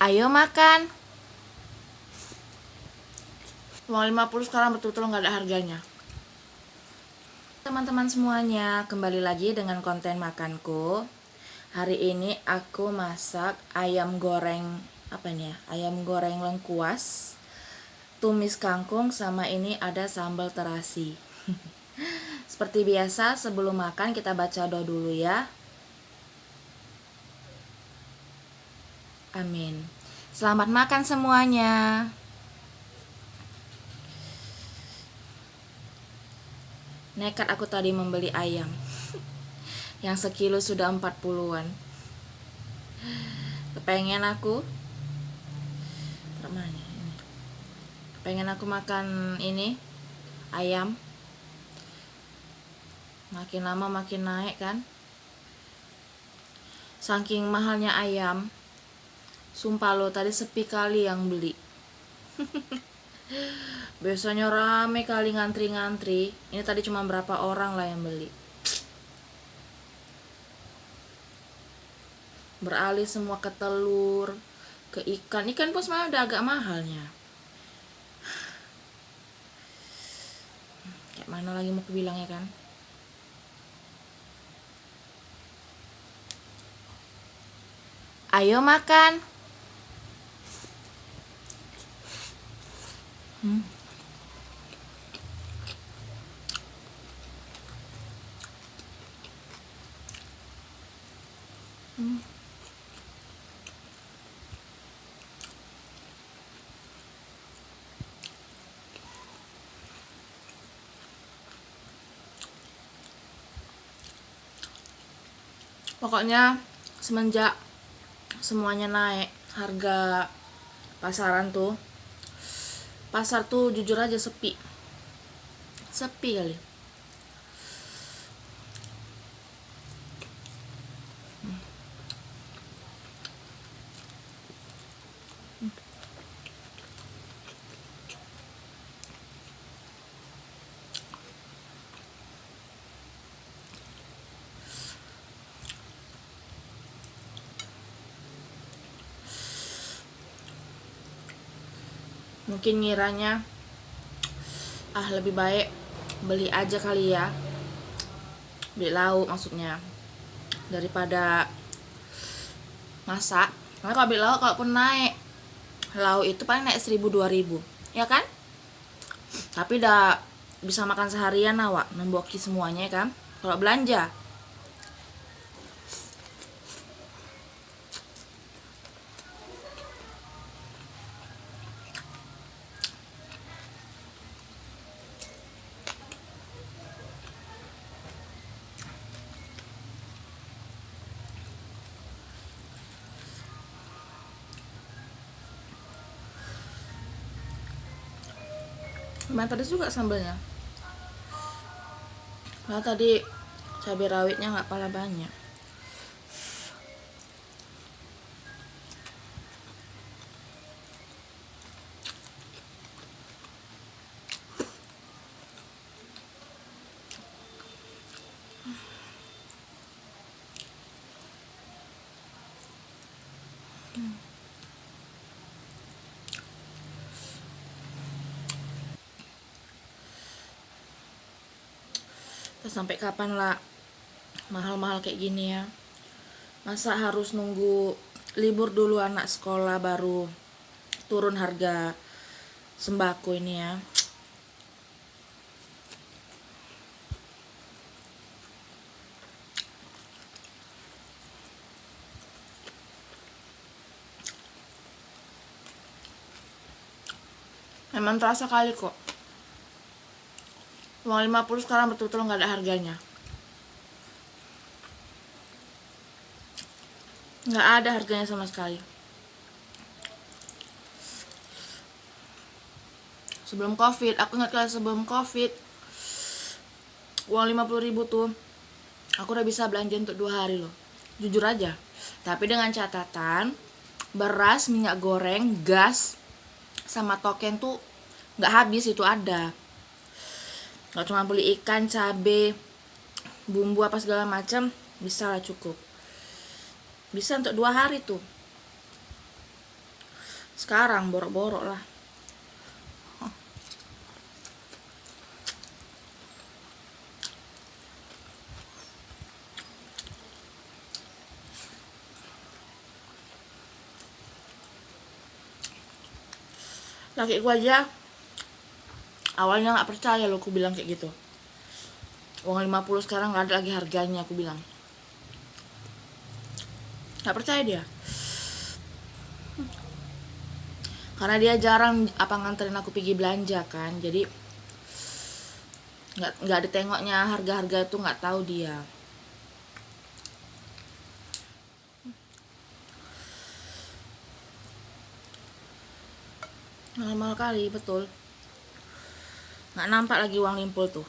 Ayo makan. Uang 50 sekarang betul-betul nggak ada harganya. Teman-teman semuanya, kembali lagi dengan konten makanku. Hari ini aku masak ayam goreng, ayam goreng lengkuas, tumis kangkung, sama ini ada sambal terasi. Seperti biasa, sebelum makan kita baca doa dulu ya. Amin. Selamat makan semuanya. Nekat aku tadi membeli ayam yang sekilo sudah 40-an. Kepengen aku makan ini ayam. Makin lama makin naik kan. Saking mahalnya ayam, sumpah lo tadi sepi kali yang beli. Biasanya rame kali ngantri-ngantri. Ini tadi cuma berapa orang lah yang beli. Beralih semua ke telur, ke ikan. Ikan pun sebenarnya udah agak mahalnya. Kayak mana lagi mau bilang ya kan? Ayo makan. Pokoknya semenjak semuanya naik harga pasaran tuh, pasar tuh jujur aja sepi kali. Mungkin ngiranya lebih baik beli aja kali ya, beli lauk maksudnya, daripada masak. Karena kalau beli lauk, kalaupun naik lauk itu paling naik 1.000-2.000 ya kan, tapi udah bisa makan seharian awak, memboki semuanya kan kalau belanja. Lumayan pedas juga sambalnya. Nah tadi cabai rawitnya nggak pala banyak. Sampai kapan lah mahal-mahal kayak gini ya? Masa harus nunggu libur dulu anak sekolah baru turun harga sembako ini ya? Memang terasa kali kok. Uang 50 sekarang betul-betul nggak ada harganya. Nggak ada harganya sama sekali. Sebelum covid, aku ingat kali sebelum covid, uang 50.000 tuh aku udah bisa belanja untuk 2 hari loh, jujur aja. Tapi dengan catatan beras, minyak goreng, gas, sama token tuh nggak habis, itu ada. Nggak cuma beli ikan, cabe, bumbu apa segala macam, bisa lah, cukup. Bisa untuk 2 hari tuh. Sekarang borok-borok lah. Lakiku aja awalnya nggak percaya loh, aku bilang kayak gitu. Uang 50 sekarang nggak ada lagi harganya, aku bilang. Nggak percaya dia. Karena dia jarang nganterin aku pergi belanja kan, jadi nggak ditengoknya harga-harga itu, nggak tahu dia. Normal kali, betul. Nggak nampak lagi uang limpul tuh.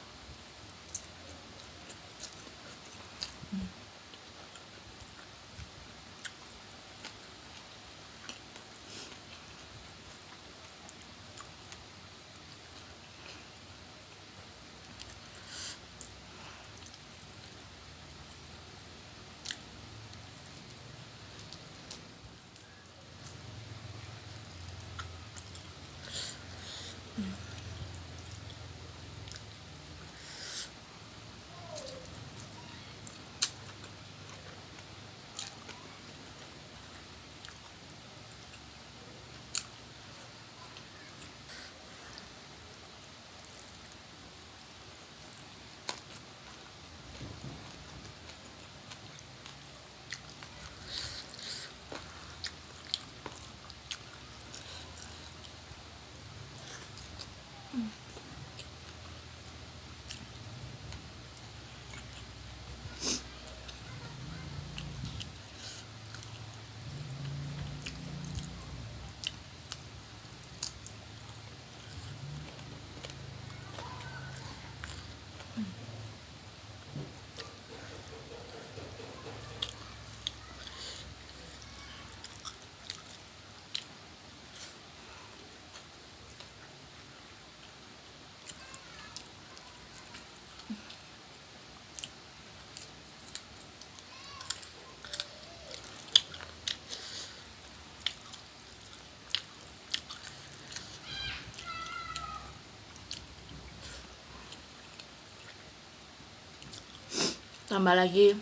Tambah lagi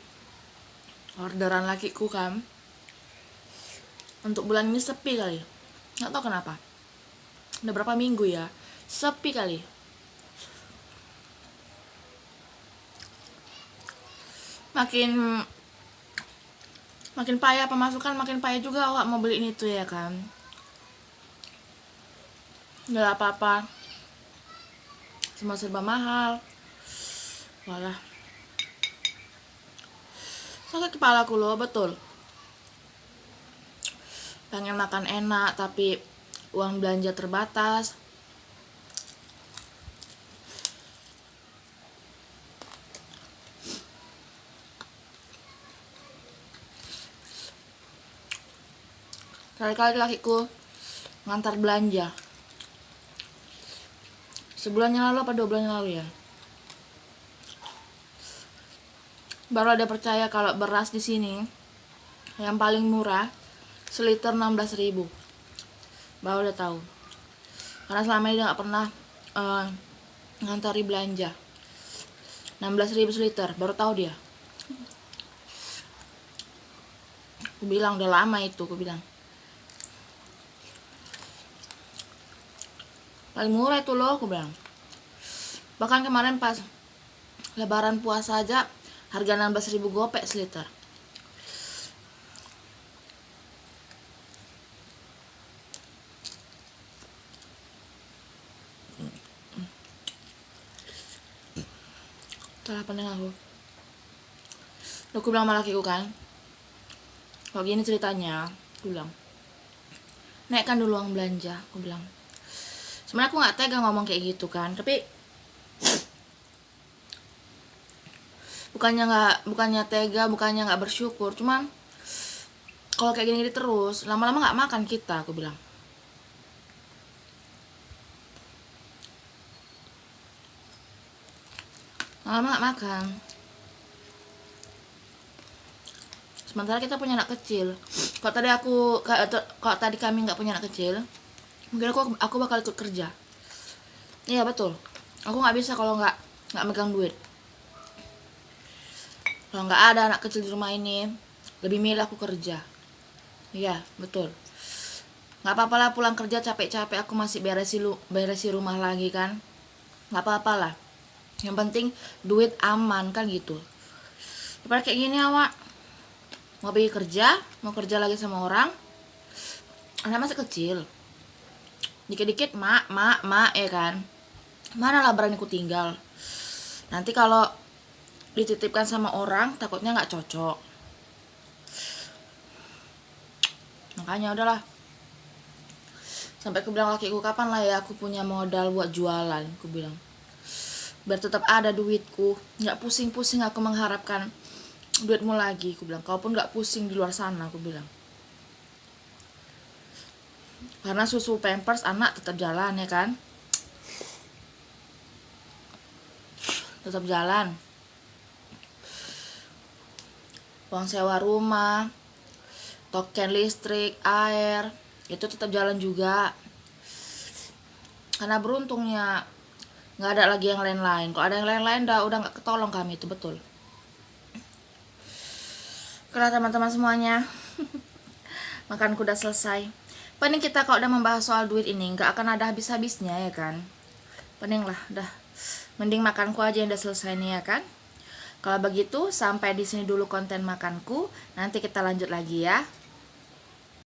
orderan lakiku kan, untuk bulan ini sepi kali, nggak tahu kenapa. Udah berapa minggu ya, sepi kali. Makin payah pemasukan, makin payah juga awak mau beliin itu ya kan. Nggak apa-apa, semua serba mahal. Walah, sakit kepalaku loh, betul. Pengen makan enak tapi uang belanja terbatas. Kali-kali lakiku ngantar belanja. Sebulan yang lalu apa 2 bulan yang lalu ya, baru ada percaya kalau beras di sini yang paling murah seliter 16.000. Baru udah tahu. Karena selama ini dia nggak pernah ngantari belanja. 16.000 seliter, baru tahu dia. Aku bilang udah lama itu, aku bilang. Paling murah itu loh, aku bilang. Bahkan kemarin pas lebaran puasa aja harga 16.000 gopek seliter. Salah pandang aku. Aku bilang sama lakiku kan, kalau gini ceritanya, aku bilang, naikkan dulu uang belanja, aku bilang. Sebenarnya aku nggak tega ngomong kayak gitu kan, tapi bukannya tega, bukannya nggak bersyukur, cuman kalau kayak gini terus lama-lama nggak makan kita, aku bilang. Lama nggak makan. Sementara kita punya anak kecil. Kalau tadi kami nggak punya anak kecil, mungkin aku bakal ikut kerja. Iya betul. Aku nggak bisa kalau nggak megang duit. Kalau nggak ada anak kecil di rumah ini, lebih milih aku kerja. Iya betul. Nggak apa-apa lah pulang kerja capek-capek aku masih beresi rumah lagi kan. Nggak apa-apa lah. Yang penting duit aman kan gitu. Daripada kayak gini awak mau pergi kerja, mau kerja lagi sama orang, anak masih kecil, dikit-dikit mak ya kan, mana lah berani ku tinggal. Nanti kalau dititipkan sama orang takutnya nggak cocok. Makanya udahlah, sampai aku bilang lakiku, kapan lah ya aku punya modal buat jualan, aku bilang, biar tetap ada duitku, nggak pusing-pusing aku mengharapkan duitmu lagi, aku bilang. Kau pun nggak pusing di luar sana, aku bilang. Karena susu pampers anak tetap jalan ya kan, tetap jalan. Uang sewa rumah, token listrik, air, itu tetap jalan juga. Karena beruntungnya nggak ada lagi yang lain-lain. Kalau ada yang lain-lain udah nggak ketolong kami, itu betul. Karena teman-teman semuanya, makanku udah selesai. Pening kita kalau udah membahas soal duit ini, nggak akan ada habis-habisnya ya kan. Pening lah, udah. Mending makanku aja yang udah selesai nih ya kan. Kalau begitu, sampai di sini dulu konten makanku. Nanti kita lanjut lagi ya.